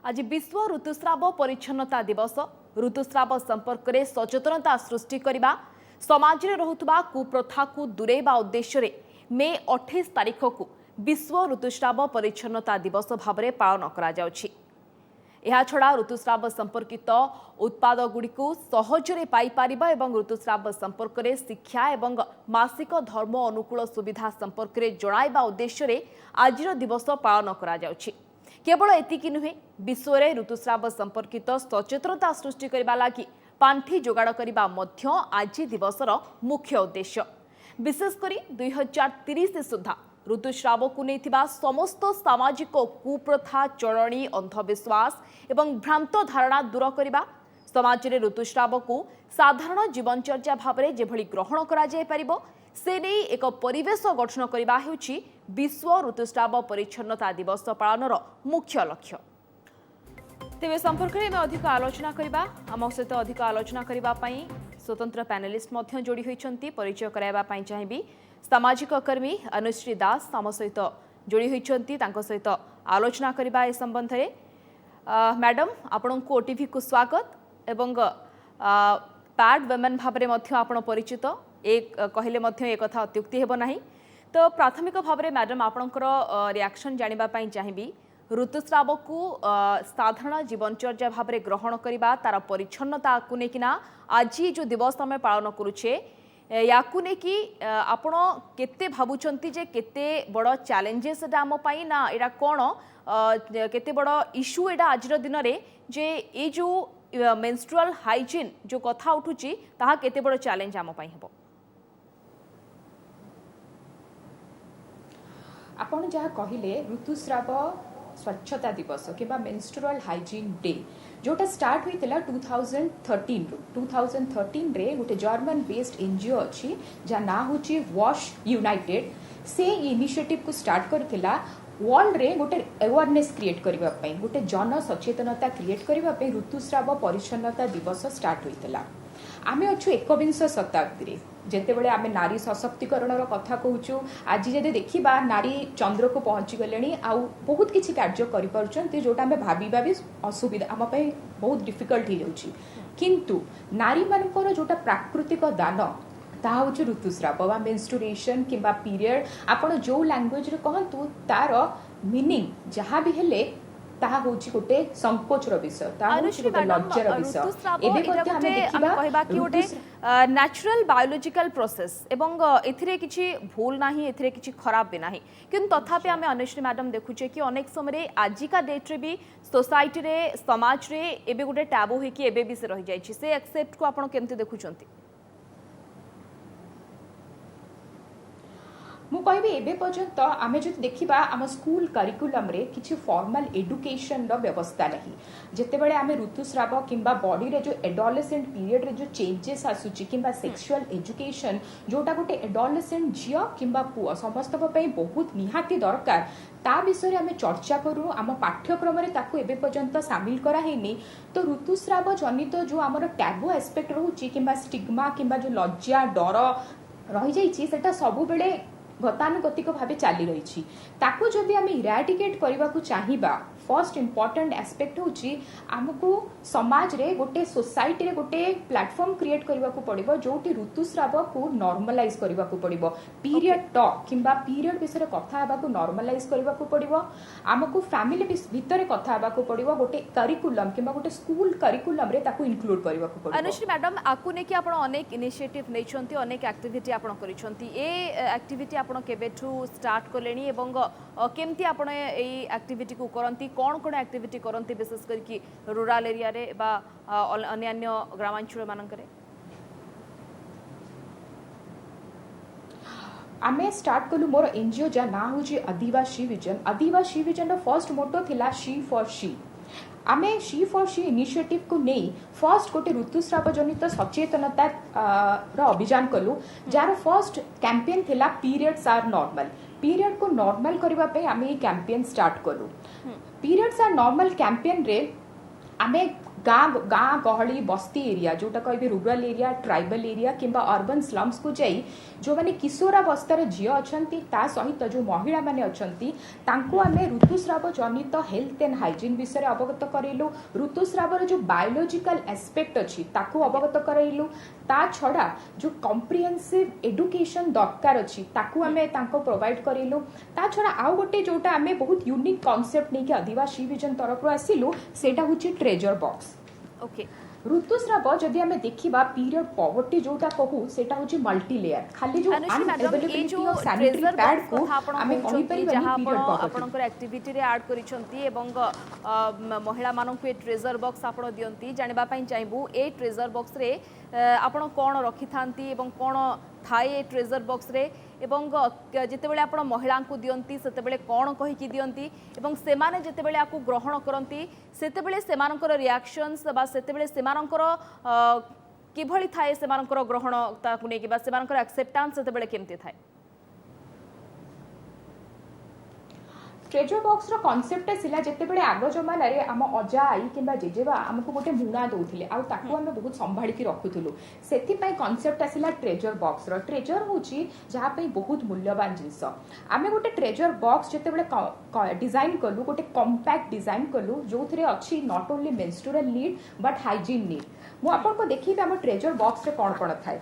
आज विश्व ऋतुस्राव परिच्छन्नता दिवस। ऋतुस्राव संपर्क में सचेतनता सृष्टि करने समाज में रहुतबा कुप्रथा को दूरेबा उद्देश्य मे 28 तारीख को विश्व ऋतुस्राव परिच्छन्नता दिवस भाव में पालन करा जाउछि। यह छड़ा ऋतुस्राव संपर्कित उत्पाद गुड़िक सहजरे पाइपारिबा एवं ऋतुस्राव संपर्क में शिक्षा एवं मासिक धर्म अनुकूल सुविधा संपर्क में जणाइबा उद्देश्य आज दिवस पालन करा जाउछि। केवल एतिकी नुहे विश्व में ऋतुस्राव संपर्कित सचेतनता सृष्टि करने लगी पांठी जोगाड़ करने मध्य आज दिवसर मुख्य उद्देश्य। विशेषकर 2030 सुधा ऋतुस्राव को नहीं समस्त सामाजिक कुप्रथा चलणी अंधविश्वास एवं भ्रांत धारणा दूर करने समाज में ऋतुस्राव को साधारण जीवनचर्या भाव में जेभली ग्रहण करा जाय परिबो से नहीं एक परिवेश गठन करने हेउछि विश्व ऋतुस्राव परिच्छन्नता दिवस पालनर मुख्य लक्ष्य। तेज संपर्क में अधिक आलोचना करबा आम सहित अधिक आलोचना करने स्वतंत्र पैनलिस्ट मध्य जोड़ी होइछंती। परिचय कराइबा पई चाहिबी सामाजिक कर्मी अनुश्री दास आम सहित जोड़ी होइछंती, तांको सहित आलोचना करबा ए संबंध में। मैडम आपण को ओटीवी को स्वागत एवं पैड वुमेन भाव में मध्य आपण परिचित एक कहले मध्य एक कथा अत्युक्ति हेबो नाही। तो प्राथमिक भाव में मैडम आपणकर रिएक्शन जानिबा पई चाहिबी ऋतुस्राव को साधारण जीवनचर्या भाव में ग्रहण करने तार परिच्छन्नता को लेकिना आज जो दिवस आम पालन करुचे या लेकिन आपण केते भावुचंती जे केते बड़ चैलेंजेस आम पाई ना एटा कौन केते बड़ इश्यू एटा आज दिन में जे ये जो मेंस्ट्रुअल हाइजीन जो कथा उठुची ताहा केते बड़ चैलेंज आम पाई हेबो। आपण जहाँ कहले ऋतुस्राव स्वच्छता दिवस कि मेंस्ट्रुअल हाइजीन डे जोटा स्टार्ट होइतिला 2013 रे गोटे जर्मन बेस्ड एनजीओ अछि जा ना होची वॉश यूनाइटेड से इनिशिएटिव को स्टार्ट करथिला वर्ल्ड रे गोटे अवेयरनेस क्रिएट करबा पई गोटे जन सचेतनता क्रिएट करबा पई ऋतुस्राव परिच्छन्नता दिवस स्टार्ट होइतिला। आमे अच्छु 21 शताब्दी रे जेतेबेले आमे नारी सशक्तिकरण कथा कहूँ आज जदि देखा नारी चंद्र को पहुंची गले आउ बहुत किसी कार्य कर जोटा आम भाविबा भी असुविधा आम बहुत डिफिकल्ट हो जाउछि। किंतु नारी मानकर जोटा प्राकृतिक दान ता हूँ ऋतुस्राव मेंस्ट्रुएशन किंबा पीरियड आपण जो लैंग्वेज रे कहंतु तार मीनिंग जहाँ भी हेले ताहा होची गोटे संकोचर विषय ताहा होची गोटे लज्जार विषय एबे मध्ये हम देखिबा कहबा कि गोटे नेचुरल बायोलॉजिकल प्रोसेस एवं एथिरे किछि भूल नाही एथिरे किछि खराब भी नाही किंतु तथापि आमे अनुश्री मैडम देखुचे कि अनेक समय आजिका डेट रे भी सोसाइटी रे समाज रे एबे गोटे टैबू हे कि एबे भी से रहि जाइछि से एक्सेप्ट को आपण केमते देखुचंती। मु कहबी एबे पर्यंत आमे जो देखिबा आम स्कूल करिकुलम रे किछि फॉर्मल एजुकेशन रो व्यवस्था नहीं जेतेबेले आमे ऋतुस्राव किंबा बॉडी रे जो एडोलेसेंट पीरियड रे जो चेंजेस आसुची किंबा सेक्सुअल एजुकेशन जोटा गोटे एडोलेसेंट झियो किंबा पुआ समस्त पई बहुत निहाती दरकार ता विषय आमे चर्चा करू आम पाठ्यक्रम रे ताकू एबे पर्यंत शामिल करा हेनी। तो ऋतुस्राव जनित जो आमर टैबू एस्पेक्ट रहउची किंबा स्टिग्मा किंबा जो लज्जा डर रही जाइछि सेटा सबु बेले गतानुगतिक भाव चली रही ताकू जदि आम इराडिकेट करने को चाहिबा फर्स्ट इंपोर्टेंट एस्पेक्ट होची आमको समाज रे गोटे सोसाइटी रे गोटे प्लेटफॉर्म क्रिएट करने को पड़िबो जोटी ऋतुस्राव को नॉर्मलाइज करने को पड़िबो पीरियड टॉक किंबा पीरियड विषय कथा हेबा को नॉर्मलाइज करने को पड़िबो आमको फैमिली भितर कथा हेबा को पड़िबो गोटे करिकुलम किंबा गोटे स्कूल करिकुलम रे ताकू इंक्लूड करने को पड़िबो। अनुश्री मैडम आकु ने कि आपण अनेक इनिशिएटिव नैछंती अनेक एक्टिविटी आपण करिसंती ए एक्टिविटी आपण केबेठू स्टार्ट करलेनी एवं केमती आपण ए एक्टिविटी को करंती कौन कौन एक्टिविटी करंती विशेष करके रूरल एरिया रे बा अन्य ग्रामांचल मानकरे आमे स्टार्ट कलु मोर एनजीओ जा ना होची आदिवासी विजन रो फर्स्ट मोटो थिला शी फॉर शी आमे शी फॉर शी इनिशिएटिव को नहीं फर्स्ट गोटे ऋतुस्राव जनित सचेतनता रो अभियान कलु जार फर्स्ट कैंपेन थिला पीरियड्स आर नॉर्मल पीरियड को नॉर्मल करबा पे आमे कैंपेन स्टार्ट कलु पीरियड्स आर नॉर्मल कैंपेन रे आमे गाँ गाँ गहली बस्ती एरिया जोटा कह रूरल एरिया ट्राइबल एरिया किंबा अर्बन स्लम्स को जाई जो माने किशोरावस्थार झील अच्छा ता सहित जो महिला माने अछंती तांको आमे ऋतुस्राव जनित हेल्थ एंड हाइजीन विषय अवगत करैलु ऋतुस्रावर जो बायोलॉजिकल एस्पेक्ट अछि ताको अवगत करैलु ता छड़ा जो कॉम्प्रिहेंसिव एडुकेशन दरकार अछि ताको आमे तांको प्रोवाइड करैलु ता छड़ा आउ गोटे जोटा आमे बहुत यूनिक कांसेप्ट नै कि आदिवासी विजन तरफ आसिलु सेटा होछि ट्रेजर बॉक्स ओके ऋतुस्राव जदि आमे देखिबा पीरियड पॉवर्टी जोटा कहू सेटा होछि मल्टी लेयर खाली जो अनुश्री मैडम ये अनअवेलेबिलिटी जो of sanitary treasure pad box को कथा आपण आमे कहि कहउछंती परिबा जहां पीरियड पॉवर्टी आपणकर एक्टिविटी रे ऐड करिसंती एवं महिला मानक ए ट्रेजर बॉक्स आपण दियंती जानिबा पई चाहबू ए ट्रेजर बॉक्स रे आपण कोन रखि थांती एवं कोन थाए ए ट्रेजर बॉक्स रे एवं जितेबेले आपण महिला को दियंती सेतेबेले कोन कहि कि दियंती एवं सेमाने जितेबेले आकु ग्रहण करंती सेतेबेले सेमानकर रिएक्शंस बा सेतेबेले सेमानकर किभଳି थाए सेमानकर ग्रहण ताकु नेकी बा सेमानकर एक्सेप्टेंस सेतेबेले केमते थाए ट्रेजर बॉक्स रो कांसेप्ट सिला जेतेबेले आगो जमाना रे हम अजा आई किंबा जेजेबा हमको गोटे मुना दउथिले आ ताकू हम बहुत संभाली की रखुथुलु सेति पई कांसेप्ट आसिला ट्रेजर बॉक्स रो ट्रेजर होची जहा पे बहुत मूल्यवान जिंस आमे गोटे ट्रेजर बॉक्स जेतेबेले डिजाइन कलु गोटे कॉम्पैक्ट डिजाइन कलु जोथरे अछि not only menstrual need but hygiene need मु आपन को देखि हम ट्रेजर बॉक्स रे कोन कोन थाए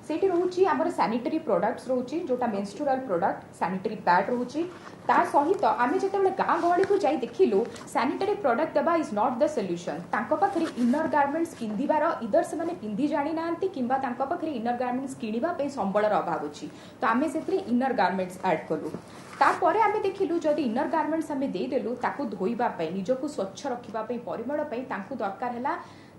सेठी रहउची हमर सैनिटरी प्रोडक्ट्स रहउची जोटा मेंस्ट्रुअल प्रोडक्ट सैनिटरी पैड रहउची ता सहित आमे जेतेबेले गाँ गहली को जाई देखिलु सैनिटरी प्रोडक्ट देबा इज नॉट द सॉल्यूशन तांको पाखरे इनर गारमेंट्स किंदिबार इधर से माने पिंदी जानि नांती किंबा तांको पाखरे इनर गारमेंट्स किनिबा पे संबळर अभाव अछि तो आमे सेतरे इनर गारमेंट्स ऐड कलु तापर आमे देखिलु जदि इनर गारमेंट्स आमे देई देलु ताको धोइबा पे निजको स्वच्छ रखिबा पे परिमळ पे तांको दरकार हला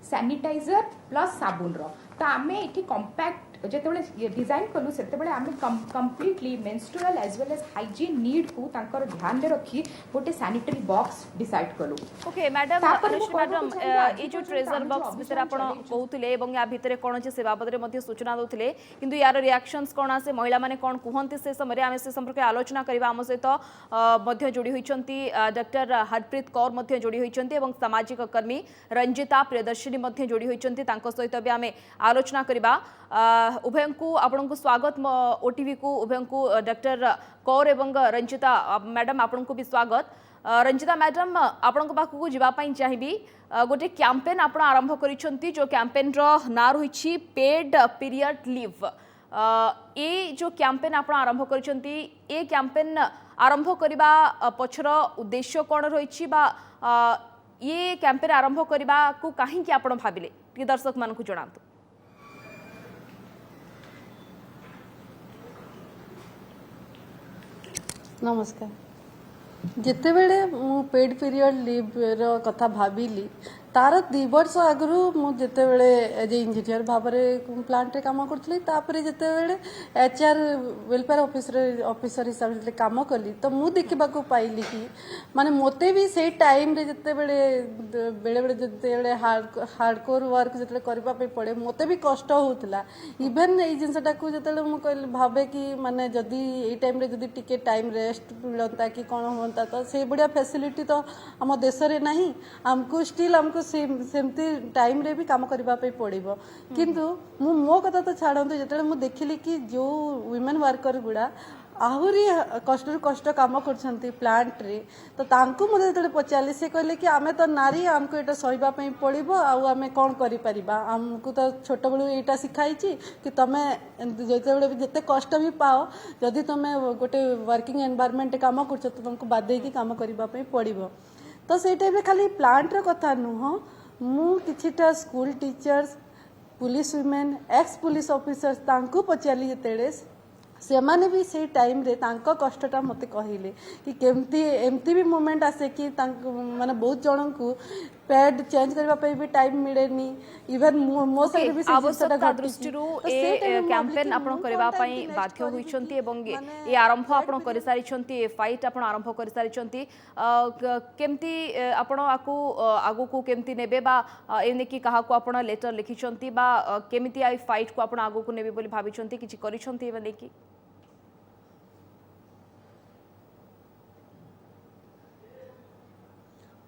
सैनिटाइजर प्लस साबुन रो तो आमे एठी कॉम्पैक्ट जेतेबेले डिजाइन कलु सेतेबेले आमे completely menstrual as well as hygiene need को तांकर ध्यान रे रखी गोटे सैनिटरी बॉक्स डिसाइड कलु ओके मैडम अनुश्री मैडम ए जो ट्रेजर बॉक्स भितर आपण कहउतले एवं या भितरे कोन जे सेवा बदरे मध्ये सूचना दउतले किंतु यार रिएक्शंस कोन आसे महिला माने कोन कुहंती से समय आमे से संपर्क आलोचना करबा हम सहित मध्ये जोडी होइचंती डॉक्टर हरप्रीत कौर मध्ये जोडी होइचंती एवं सामाजिक कर्मी रंजिता प्रियदर्शिनी मध्ये जोडी होइचंती तांको सहित भी आमे आलोचना करबा उभय को आपण को स्वागत ओटीवी को उभय को डॉक्टर कौर एवं रंजिता मैडम आपण को भी स्वागत रंजिता मैडम आपण पाखक जावाई चाहिए गोटे कैंपेन आपण आरंभ करिसंती जो कैंपेन रो ना रही पेड पीरियड लीव ए जो कैंपेन आपण आरंभ करिसंती ए कैंपेन आरंभ करबा पछर उद्देश्य कोन रही बा ये कैंपेन आरंभ करबा को काहे कि आपण भाबिले टी दर्शक मान को जणांतु नमस्कार जितेबेले मु पेड पीरियड लीव रो कथा भाविली तार 2 वर्ष आगु मुझे एज ए इंजीनियर भाव में प्लांट रे काम करी जितेबेले HR वेलफेयर ऑफिसर हिसाब से काम कली तो मुझे देखा पाइली कि माने मोते भी से टाइम रे जितेबेले बेले बेले जितेबेले हार्डकोर वर्क जिते करने पड़े मते भी कष्ट होता इवेन ये जिनसा को जो भावे कि माने जदि ये टाइम रे जदि टिके टाइम रेस्ट मिलता कि कौन होता तो से बढ़िया फैसिलिटी तो आम देश में नहीं आमको स्टिल आमको सेमती टाइम रे भी काम करबा पे पड़िबो किंतु मो कथा तो छाड़ंतु जेतले मु देखिली कि जो वुमेन वर्कर गुड़ा आहुरी कष्ट काम करछंती प्लांट रे तो तांको मते जेतले पचाली से कहले कि आमे तो नारी आमको एटा सहिबा पे पड़िबो आ आमे कोन करि परिबा आमको तो छोट बळु एटा सिखाइची कि तमे जेतले भी जते कष्ट भी पाओ जदि तमे गोटे वर्किंग एनवायरनमेंट काम करछ तो तुमको बाध्य की काम करबा पे पड़िबो तो से टाइम खाली प्लांट रो कथा नुह मु किछिटा school teachers police women ex police officers तांको पचाली जेतेले से माने भी से टाइम रे तांको कष्टटा मते कहिले कि केमती एमती भी मोमेंट आसे कि माने बहुत जन को पैड चेंज करबा पे भी टाइम मिलेनी इवन मो साइड भी आवश्यकता दृष्टि ए कैंपेन आपण करबा पई बाध्य होइछंती एवं ए आरंभ आपण करि सारिछंती ए फाइट आपण आरंभ करि सारिछंती केमती आपण आगु को केमती नेबे बा एने कि काहा को आपण लेटर लिखिछंती बा केमती आई फाइट को आपण आगु को नेबे बोली भाबिछंती किछि करिछंती एने कि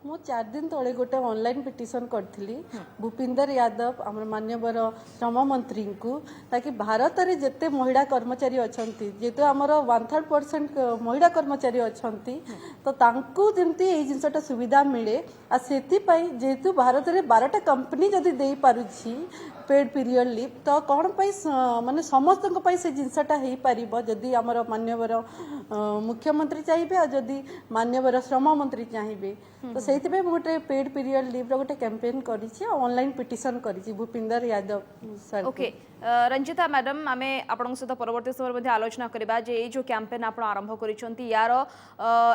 मु 4 दिन तले गोटे ऑनलाइन पिटिशन करथिली भूपिंदर यादव आम मान्यवर श्रम मंत्री को ताकि भारत रे जते महिला कर्मचारी अछंती जेतु हमर 1/3% महिला कर्मचारी अछंती तो तांकू जेमती ए जिंसटा सुविधा मिले आ सेति पई जेतु भारत रे 12टा कंपनी जदी देई पारुछि पेड पीरियड लीव तो कौन पाई माने समस्त से जिनसटा हो पार जदि आमर मान्यवर मुख्यमंत्री चाहिए और जदि मान्यवर श्रम मंत्री चाहिए तो से गोटे पेड पीरियड लीव गोटे कैंपेन कर ऑनलाइन पिटिशन कर Bhupinder Yadav sir okay Ranjita madam आम आपण सहित परवर्ती समय आलोचना करबा जे ये जो कैंपेन आप आरंभ करिसंती यार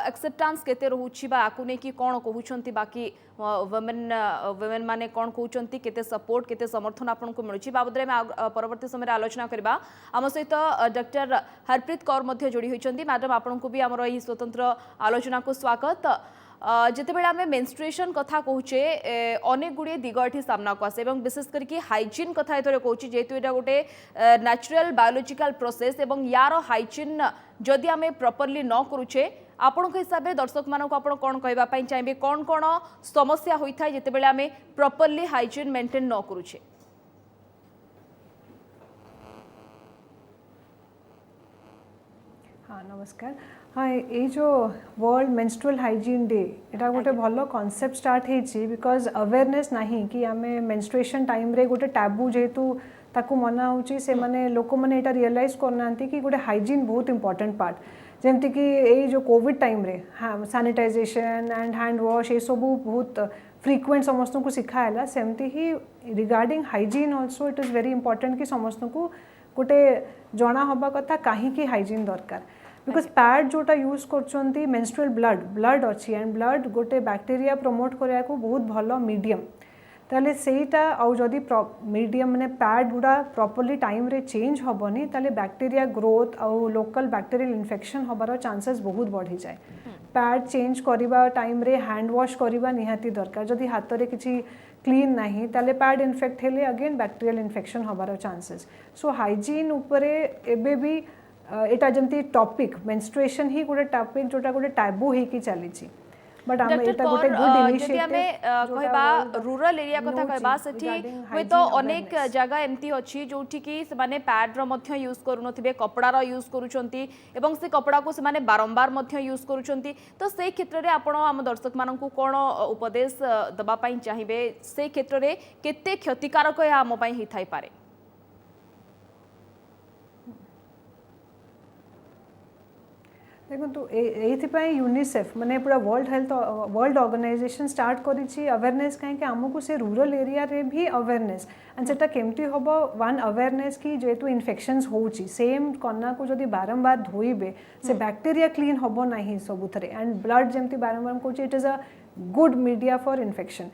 एक्सेप्टेंस केते रहउछि बा आकु नै कि कोन कहउछंती बाकी वुमेन माने कोन कहउछंती केते सपोर्ट केते समर्थन आपन को मिलुछि बाबद रे परवर्ती समय आलोचना करबा आम सहित डॉक्टर हरप्रीत कौर मध्ये जोड़ी होइछंती मैडम आपन को भी हमर ई स्वतंत्र आलोचना को स्वागत जितेबाला आम मेन्स्ट्रुएशन कथा कहूचे अनेक गुड़े दिग ये सामना को आसे विशेष करके हाइजीन कथा ये कहूँ जेहेतु यहाँ गोटे नेचुरल बायोलोजिकल प्रोसेस एवं यार हाइजीन जदि आम प्रॉपर्ली न करुचे आपण हिसाब से दर्शक मानक आप कौन कहवाई चाहिए कौन कौन समस्या होता है जितेबाला आम प्रॉपर्ली हाइजीन मेंटेन न करुचे हाँ नमस्कार हाँ ये जो वर्ल्ड मेंस्ट्रुअल हाइजीन डे एटा गोटे भलो कॉन्सेप्ट स्टार्ट होती बिकॉज अवेयरनेस नहीं कि आम मेंस्ट्रुएशन टाइम रे गोटे टैबू जेहेतु ताकू मना होची से माने लोक मैंने एटा रियलाइज करना कि गोटे हाइजीन बहुत इंपॉर्टेंट पार्ट जमती कि ये जो कोविड टाइम रे हाँ सैनिटाइजेशन एंड हैंड वॉश ये सब बहुत फ्रीक्वेंट समस्त को सिखाला सेमती ही regarding hygiene also it is very important कि समस्त को गोटे जना हवा कथा कहीं हाइजीन दरकार बिकॉज पैड जोटा यूज कर मेंस्ट्रुअल ब्लड अच्छी एंड ब्लड गोटे बैक्टेरिया प्रमोट करने को बहुत भल मीडियम ताले सेटा आउ जदि मीडियम माने पैड गुड़ा प्रॉपर्ली टाइम रे चेंज हेनी ताले बैक्टेरिया ग्रोथ आउ लोकल बैक्टेरियल इन्फेक्शन हबार चांसेस बहुत बढ़ी जाए पैड चेंज करवा टाइम रे हैंड वॉश करवा निहाती दरकार जदि हाथ रे किसी क्लीन नहीं ताले पैड इन्फेक्ट हेले अगेन बैक्टेरियल इन्फेक्शन हबार चांसेस सो हाइजीन उपरे एबे भी एटा जमती टॉपिक मेंस्ट्रुएशन ही गोटे टॉपिक जोटा गोटे टैबू हे की चली बट हम एटा गोटे गुड इनिशिएटिव कहबा रूरल एरिया कथा कहबा सेठी होय तो अनेक जगह एमती अछि जोठी कि से माने पैड रो मध्य यूज करूनथिबे कपड़ा रो यूज करूचंती एवं से कपड़ा को से माने बारंबार मध्य यूज करूचंती तो से क्षेत्र रे आपण हम दर्शक मानन को कोन उपदेश दबा पई चाहिबे से क्षेत्र रे केते क्षतिकारक या हम पई हि थाई पारे देखो ये यूनिसेफ माने पूरा वर्ल्ड ऑर्गेनाइजेशन स्टार्ट करी अवेयरनेस कहीं आमको से रूरल एरिया रे भी अवेयरनेस एंड सेटा केमती हम वन अवेयरनेस कि जेहेतु इन्फेक्शंस होची सेम कन्ना को जदि बारंबार धोइबे से बैक्टेरिया क्लीन हम ना सबुथरे एंड ब्लड जमती बारंबार कहूँ it is a good media for infection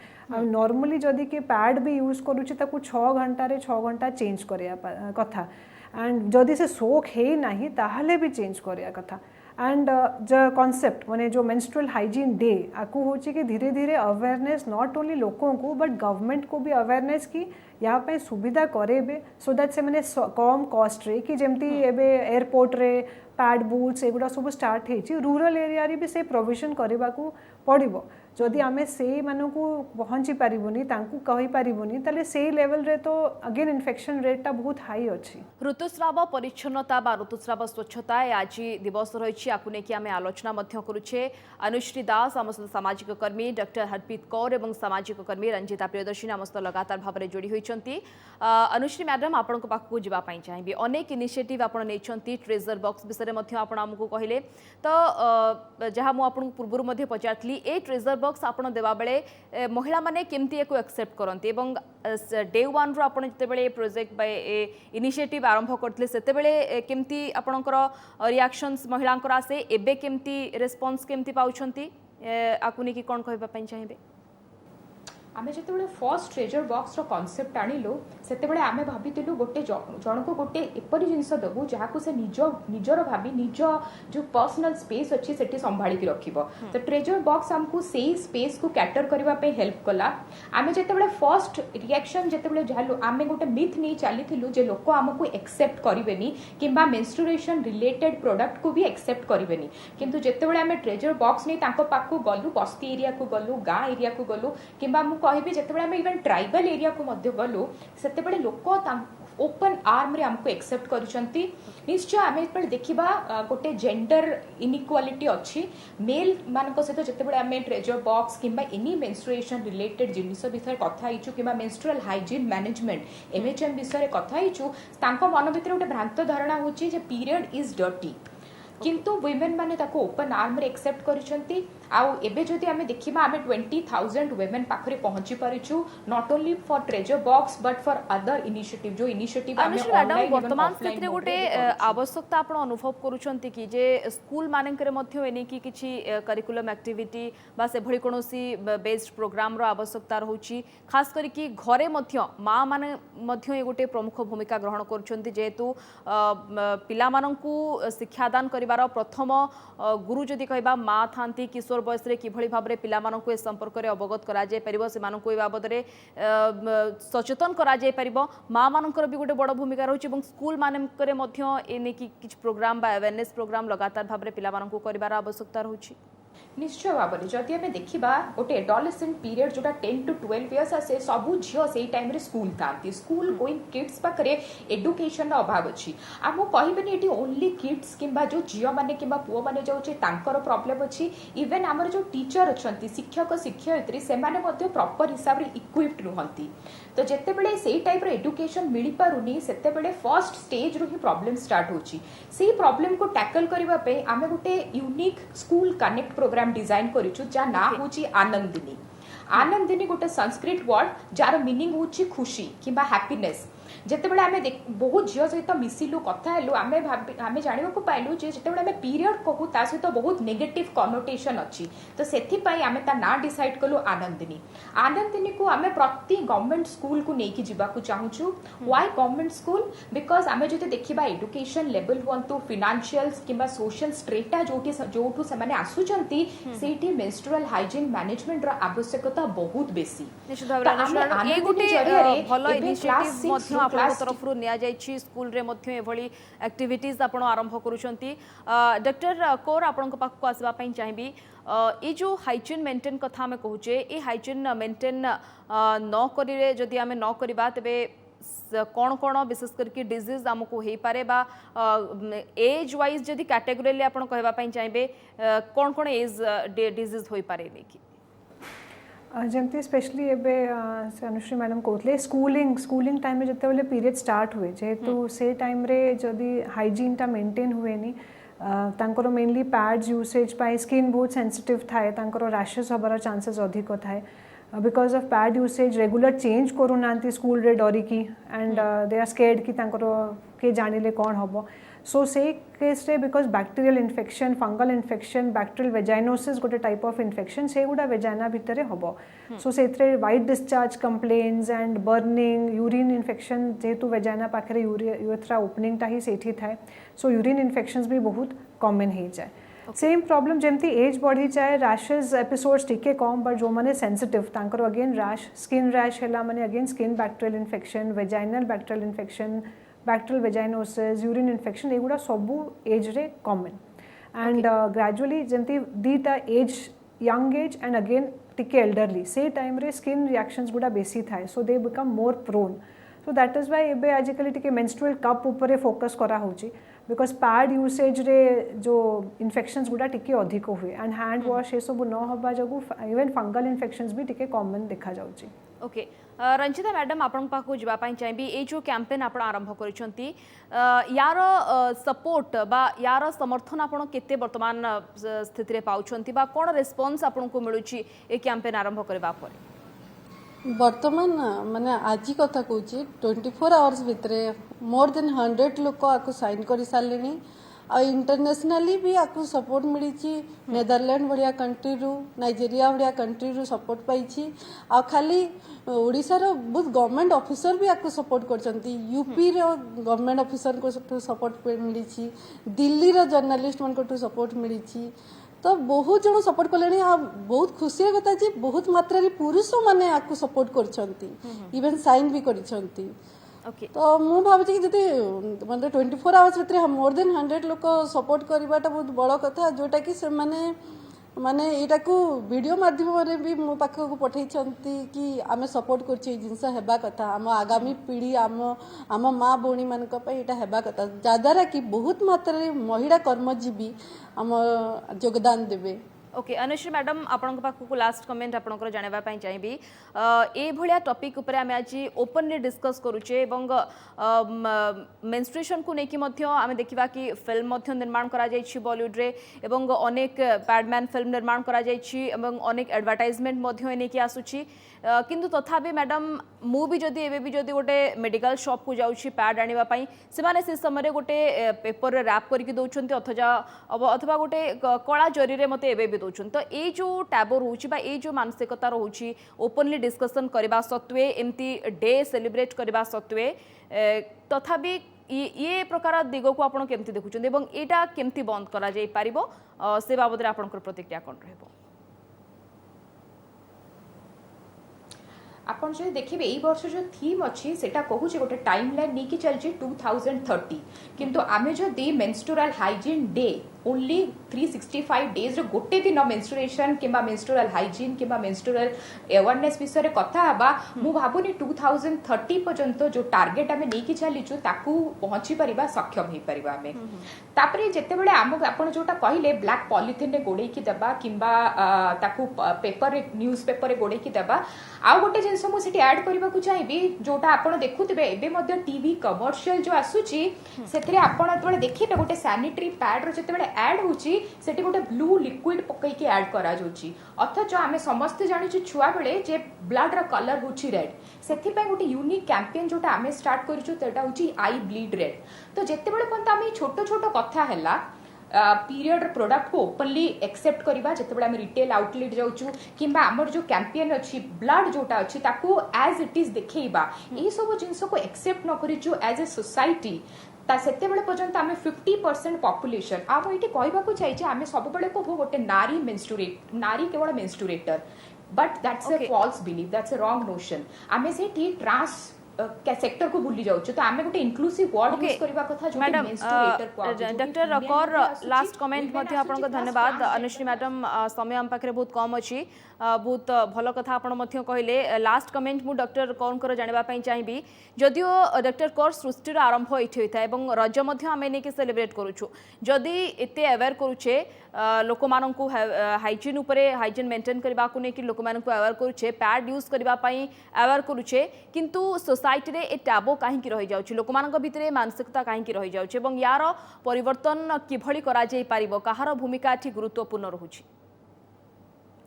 normally जदि कि पैड भी यूज करुच्ची 6 घंटा चेंज करिया कथा एंड जदि से सोख है नहीं ताहले भी चेंज करिया कथा एंड ज कॉन्सेप्ट माने जो मेंस्ट्रुअल हाइजीन डे आपको हो कि धीरे धीरे अवेयरनेस नॉट ओनली लोकों को बट गवर्नमेंट को भी अवेयरनेस की यहाँ पे सुविधा करेबे सो दैट से मैंने कम कॉस्ट रे कि जमती एबे एयरपोर्ट रे पैड बूट्स एगुड़ा सब स्टार्ट होती रूरल एरिया रे भी से प्रोविजन करने को पड़ो जदि आम से मानू पहुँची पारूनी कही पारूनी ताले से लेवल रे तो अगेन इन्फेक्शन रेटा बहुत हाई अच्छी ऋतुस्राव परिच्छन्नता बा ऋतुस्राव स्वच्छता आज दिवस रही आपको लेकिन आम आलोचना करुचे अनुश्री दास आम सहित सामाजिक कर्मी डॉक्टर हरप्रीत कौर और सामाजिक कर्मी रंजिता प्रियदर्शिनी आम सहित लगातार भाव में जोड़ी होती अनुश्री मैडम आपण पाखक जावाई चाहिए अनेक इनिशिएटिव आप ट्रेजर बॉक्स विषय में आमको कहले तो जहाँ मुझे पूर्व पचारि ए ट्रेजर बॉक्स आपन देवा बेले महिला माने केमती एको एक्सेप्ट करंती एवं डे वन रो आपन जते बेले प्रोजेक्ट बाय इनिशिएटिव आरंभ करथले सेते बेले केमती आपनकर रिएक्शंस महिलांकर आसे एबे केमती रिस्पांस केमती पाउछंती आकुनी की कोन कहबा पई चाहिबे आमे जेतेबेले फर्स्ट ट्रेजर बॉक्स रो कांसेप्ट आनिलु सेतेबेले आमे भाबितिलु गोटे जणको गोटे एपरि जिंस देबु जहाको से निजर भाबी निज जो पर्सनल स्पेस अच्छी सेठी संभाली की रखिबो तो ट्रेजर बॉक्स हमको सेही स्पेस को कैटर करबा पे हेल्प कला आमे जेतेबेले फर्स्ट रिएक्शन जेतेबेले जालु आमे गोटे मिथ नै चलीथिलु जे लोक हमको एक्सेप्ट करिवेनी किंबा मेंस्ट्रुएशन रिलेटेड प्रोडक्ट को भी एक्सेप्ट करिवेनी किंतु जेतेबेले आमे ट्रेजर बॉक्स नै तांको पाखु गलु बस्ती एरिया को गलु गां एरिया को गलु किंबा मु कहबी जेतेबेले आमे इवन ट्राइबल एरिया को मध्य गलु सेतेबेले लोक ओपन आर्म रे हमको एक्सेप्ट करूछंती निश्चय आमे पर देखिबा गोटे जेंडर इनइक्वालिटी अछि मेल मानको सहित जेतेबेले आमे ट्रेजर बॉक्स किंबा एनी मेंस्ट्रुएशन रिलेटेड जिनिस विषय कथा हिचु किंबा मेंस्ट्रुअल हाइजीन मैनेजमेंट एमएचएम विषय कथा हिचु तांको मन भितर गोटे भ्रांत धारणा होची जे पीरियड इज डर्टी किंतु वुमेन माने ताको ओपन आर्म रे एक्सेप्ट करिसंती आउ एबे जदि आमे देखिबा आमे 20000 वुमेन पाखरे पहुंची परिछु not only for treasure box but for other initiative जो इनिशिएटिव आमे ऑनलाइन वर्तमान स्थिति रे गोटे आवश्यकता आपण अनुभव करूछंती कि जे स्कूल मानकरे मध्य एनी कि किछि करिकुलम एक्टिविटी बा से भଳି कोनोसी बेस्ड प्रोग्राम रो आवश्यकता रहउची खास करी कि घरे मध्य मां माने मध्य ए गोटे प्रमुख भूमिका ग्रहण करूछंती जेतु पिला माननकु शिक्षादान करिवार प्रथम गुरु जदि कहबा मां थांती किशोर बयस रे किभଳି भाबरे पिला माननकु ए संपर्क रे अवगत करा जाय परिबो से माननकु ए बाबद रे सचेतन करा जाय परिबो मां माननकर भी गोटे बड़ भूमिका रहउची एवं स्कूल माननकर मध्य एने कि किछ प्रोग्राम बा अवेयरनेस प्रोग्राम लगातार भाबरे पिला माननकु करिवार आवश्यकता रहउची निश्चय भाव में जदि आम देखा गोटे एडोलेसेंट पीरियड जोटा 10 to 12 इयर्स आसे सबू झील से टाइम रे स्कूल था स्कूल गोइंग किड्स पाखे एडुकेशन अभाव अच्छी आम कहबेनि ये ओनली किड्स किंबा जो झील मैंने कि पुओ मैंने जाऊे तांकर प्रॉब्लम अच्छी इवेन आमर जो टीचर अच्छा शिक्षक शिक्षयित्री से प्रॉपर हिसाब से इक्विप्ड नुहंती तो जितेबले से टाइप एडुकेशन मिल पारुनी सेतेबेले फर्स्ट स्टेज रू ही प्रॉब्लम स्टार्ट होची से प्रॉब्लम को टैकल करबा पे आमे गोटे unique school connect programme design करिछु जा ना होची आनंदिनी आनंदिनी गोटे संस्कृत वर्ड जार मीनिंग होची खुशी किंबा हैप्पीनेस जितेबले आमे बहुत झील सहित मिसिलु कथा हेलु आमे आमे जानिबा को पाइलु जे जितेबले आमे पीरियड कहू ता सहित बहुत नेगेटिव कनोटेशन अछि तो सेथि पई आमे ता ना डिसाइड कलु आनंदिनी आनंदिनी को आमे प्रति गवर्नमेंट स्कूल को नेकी जिबा को चाहूछु व्हाई गवर्नमेंट स्कूल बिकॉज आमे जते देखिबा एजुकेशन लेवल हुंतु फाइनेंशियल किंबा सोशल स्ट्रेटा जोठु से माने आसुचंती सेठी मेंस्ट्रुअल हाइजीन मैनेजमेंट रो आवश्यकता बहुत बेसी निश्चित भाबरे ए गोटे भलो इनिशिएटिव मध्य आपन तरफ रु निया जायछि स्कूल रे मध्य एभली एक्टिविटीज आपण आरंभ करूछंती डॉक्टर कोर आपन को पाख को आसबा पई चाहिबी ए जो हाइजीन मेंटेन कथा में कहूचे ए हाइजीन मेंटेन न करिरे जदि आमे न करिबा तबे कौन कौन विशेष करके डिजीज आमको हो पारे बा एज वाइज जदि कैटेगोरी आपन कहबा पई चाहिबे कौन कौन एज डिजीज हो पारे लेकी जमती स्पेशली एबे अनुश्री मैडम कहते स्कूलिंग टाइम में जिते पीरियड स्टार्ट हुए जेहेतु से टाइम रे जदि हाइजीन टा मेंटेन हुए नी तांकर मेनली पैड्स यूसेज पाई स्किन बहुत सेंसिटिव थाए तांकर रैशेस हबार चांसेस अधिक थाए because of pad usage regular change करूना स्कूल रे डरिकी एंड दे आर स्केर्ड कि के जानिले कौन हम सो से केस रे because bacterial infection fungal infection bacterial vaginosis गोटे टाइप ऑफ इन्फेक्शन से गुड़ा वेजाइना भितर हम सो से white discharge complaints and burning urine infection जेहेतु वेजाइना पाखे यूरेथ्रा ओपनिंग टा ही सेठी थाए सो यूरिन इन्फेक्शंस भी बहुत कॉमन हो जाए सेम प्रॉब्लम जमती एज बढ़ी जाए रैशेज एपिसोड्स टिके कम बट जो मैंने सेंसिटिव तांकर अगेन रैश स्किन रैश है माने again skin bacterial infection vaginal bacterial infection bacterial vaginosis urine infection एगुड़ा सबू एज रे कॉमन एंड ग्रेजुअली जमती दीटा age young age and again टिके एल्डरली से टाइम रे स्किन रिएक्शंस गुड़ा बेसी थाए so they become more prone so that is why एबे आजिकली टिके मेंस्ट्रुअल कप ऊपर फोकस करा होची बिकॉज पैड यूसेज रे जो इन्फेक्शंस गुड़ा टिके अधिक हुए एंड हैंड वॉश ये सब न हबा जगु इवन फंगल इन्फेक्शंस भी टिके कॉमन देखा जाउची ओके रंजिता मैडम आपण पाखु जीवा पाई चाहिबी ए जो कैंपेन आपण आरंभ करिसंती यार सपोर्ट बा यार समर्थन आपण केते वर्तमान स्थिति रे पाउछंती बा कोन रिस्पांस आपण को मिलुची ए कैंपेन आरंभ करबा पर वर्तमान माने आज कथा कहूँ 24 आवर्स भितर मोर देन 100 लोक आपको साइन कर सारे आ इंटरनेशनली भी आपको सपोर्ट मिली नेदरलैंड भाया कंट्री रु नाइजेरिया भाया कंट्री रु सपोर्ट पाई आ खाली ओडिशा रो बहुत गवर्नमेंट ऑफिसर भी आपको सपोर्ट करछंती यूपी रो गवर्नमेंट ऑफिसर को सपोर्ट मिली दिल्ली रो जर्नलिस्ट मन को सपोर्ट मिली तो बहुत जन सपोर्ट कले आ बहुत खुशी कथा जी बहुत मात्रा रे पुरुष माने आपको सपोर्ट करछंती इवन साइन भी करछंती ओके तो मु भाबुची कि जति मतलब 24 आवर्स भितर मोर देन 100 लोक सपोर्ट करवाटा बहुत बड़ कथा जोटा कि से माने एटा को वीडियो माध्यम रे भी मो पाख को पठै छंती कि आमे सपोर्ट करछि जिंस हेबा कथा हम आगामी पीढ़ी आम माँ भौणी मान एटा हेबा कथा जादारा कि बहुत मात्रा रे महिला कर्मजीवी आम योगदान देबे ओके अनुश्री मैडम आपण पाखक लास्ट कमेंट आपणकर जानवा चाहिए ए भलिया टॉपिक ऊपर आम आज ओपनली डिस्कस करुचे मेन्स्ट्रुएशन को लेकिन आम देखा कि फिल्म निर्माण करा जायछि बॉलीवुड रे एवं अनेक पैडमैन फिल्म निर्माण करा जायछि एवं अनेक एडवर्टाइजमेंट नहीं आसुछि किंतु तथापि मैडम मु भी जदि एबे भी जदि गोटे मेडिकल शॉप को जाउछि पैड आनिबा पई सेमाने से समय गोटे पेपर रे रैप करके दउछन्ती अथवा गोटे कला जरी रे मते एबे भी दउछन तो ए जो टैबो रहउछि बा ए जो मानसिकता रहउछि ओपनली डिस्कशन करबा सत्वे एमती डे सेलिब्रेट करबा सत्वे तथापि ये प्रकार दिग को आपण केमती देखुछन एवं एटा केमती बंद करा जाय पारिबो से बाबद रे आपनकर प्रतिक्रिया कोन रहबो आपण जो देखिए एई वर्ष जो थीम अच्छी सेटा कहूँ गोटे टाइम लाइन नहीं कि चलछि 2030 किंतु आमे जो दी menstrual hygiene day only 365 days रो गोटे दिन मेंस्ट्रुएशन किंबा मेंस्ट्रुअल हाइजीन किंबा मेंस्ट्रुअल अवेयरनेस विषय रे कथा हबा मु भाबुनी 2030 पर्यंत जो टार्गेट आमे नहीं कि चलीछु ताकू पहुंची परिबा सक्षम हे परिबा आमे तापरे जेते बेले आपण जोटा कहिले ब्लैक पॉलिथिन रे गोडे की देबा किंबा ताकू पेपर रे न्यूज़ पेपर रे गोडे की देबा आ गोटे जिंस मु सिटी ऐड करबा को चाहिबी जोटा आपण देखुथिबे एबे मध्ये टीवी कमर्शियल जो आसुची सेथरे आपण तबे देखिबे गोटे सैनिटरी पैड रो जेते बेले ऐड होची सेटी गोटे ब्लू लिक्विड पकई के ऐड करा जोची अथच आमे समस्त जानि छु छुआ बेले जे ब्लड रो कलर होची रेड सेथि पे गोटे यूनिक कैंपेन जोटा आमे स्टार्ट करिछु तेटा होची आई ब्लीड रेड तो जेते बेले पंत आमे छोटो छोटो कथा हैला पीरियड प्रोडक्ट को ओपनली एक्सेप्ट करबा जेते बेले हम रिटेल आउटलेट जाउछु किंबा हमर जो कैंपेन अछि ब्लड जोटा अछि ताको एज इट इज देखैबा ए सब जिंस को एक्सेप्ट न करिछु एज ए सोसाइटी ता सेते बेले पर्यंत आमे 50% पॉपुलेशन आम एठी कहबा को चाहि जे आमे सब बेले को गोटे नारी मेंस्ट्रुएट नारी केवल menstruator but that's a false belief that's a wrong notion आमे सेठी ट्रांस सेक्टर को भूली जाउछु तो आमे गोटे इंक्लूसिव वर्ड यूज करबा कथा जो मेंस्ट्रुएटर को डॉक्टर कौर लास्ट कमेंट मध्ये आपन को धन्यवाद अनुश्री मैडम समय हम पाखरे बहुत कम अछि बहुत भल कथा आपण मध्य कहले लास्ट कमेंट मु डॉक्टर कौर को जानबा पई चाहिबी जदियो डॉक्टर कौर सृष्टि आरंभ इठे होता एवं रज मध्य आमे ने के सेलिब्रेट करूछु जदि एते अवेयर करूछे लोक माननकु हाइजीन उपरे हाइजीन मेंटेन करबा को ने कि लोक माननकु अवेयर करूछे पैड यूज करबा पई अवेयर करूछे किंतु सोसाइटी रे ए टैबो काहे कि रहि जाउछि लोक माननक भितरे मानसिकता काहे कि रहि जाउछि एवं यार परिवर्तन किभଳି करा जाय पारिबो काहार भूमिका एठी गुरुत्वपूर्ण रहुछि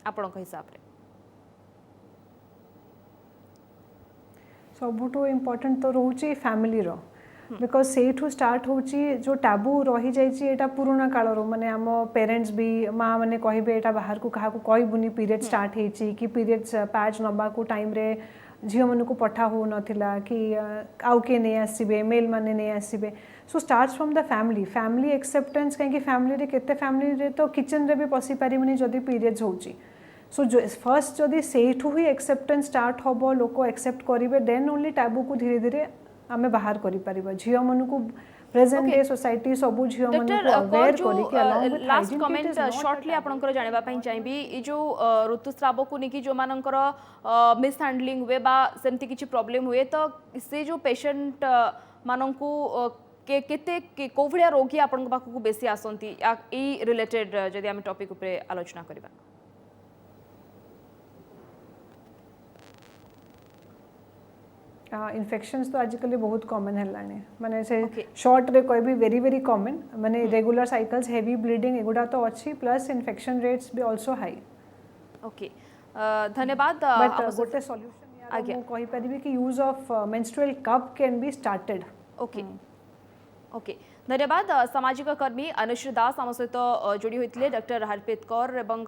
आपनक हिसाब रे सबुठो इम्पोर्टेंट तो रोचे फैमिली रो बिकॉज सेठू स्टार्ट होची जो टैबू रही जाइए एटा पुराना काल रो माने आम पेरेंट्स भी माँ मैंने कहबे एटा बाहर को कहा कहबुनी पीरियड स्टार्ट होची कि पीरियड्स पैच नबा को टाइम रे झील मन को पठा हो नथिला कि आउ के नहीं आसबे मेल माने नहीं आसबे so starts from the family acceptance कहीं फैमिली रे केते फैमिली रे तो किचन रे भी पसी पारिबनी जदी पीरियड्स होची सो जो फर्स्ट जदि सेठू ही एक्सेप्टेंस स्टार्ट होबो लोक एक्सेप्ट करिवे देन ओनली टैबू को धीरे धीरे आमे बाहर करि परिबा झियो मन को प्रेजेंट डे सोसाइटी सबु झियो मन को अवेयर करि के along with last comment shortly आपनकर जानबा पई चाहिबी ई जो ऋतुस्राव को नेकी जो मानकर मिस हैंडलिंग हुए बा सेमती किछि प्रॉब्लम हुए तो से जो पेशेंट माननकु केते कोभलिया रोगी आपन पाखु बेसी आसंती ई रिलेटेड जदि हम टॉपिक ऊपर आलोचना करबा इन्फेक्शंस तो आजकल बहुत कॉमन है माने से शॉर्ट रे कोई भी वेरी वेरी कॉमन माने रेगुलर साइकिल्स हेवी ब्लीडिंग एगुडा तो अच्छी प्लस इन्फेक्शन रेट्स भी आल्सो हाई ओके धन्यवाद बट गोटे सॉल्यूशन यार मु कहि परिबे कि use of menstrual cup can be started okay okay धन्यवाद सामाजिक कर्मी अनुश्री दास आम सहित जोड़ी होते डॉक्टर हरप्रीत कौर एवं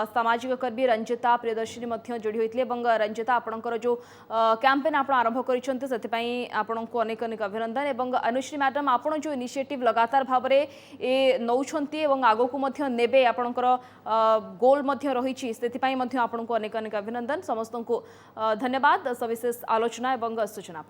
सामाजिक कर्मी रंजिता प्रियदर्शिनी जोड़ी होते रंजिता आपणकर जो कैंपेन आप आरंभ कर अनेक अनेक अभिनंदन एवं अनुश्री मैडम आप जो इनिशिएटिव लगातार भाव में नौ आग को नेबे आपणकर गोल रही आपको अनेक अनेक अभिनंदन समस्त को धन्यवाद सविशेष आलोचना एवं सूचना।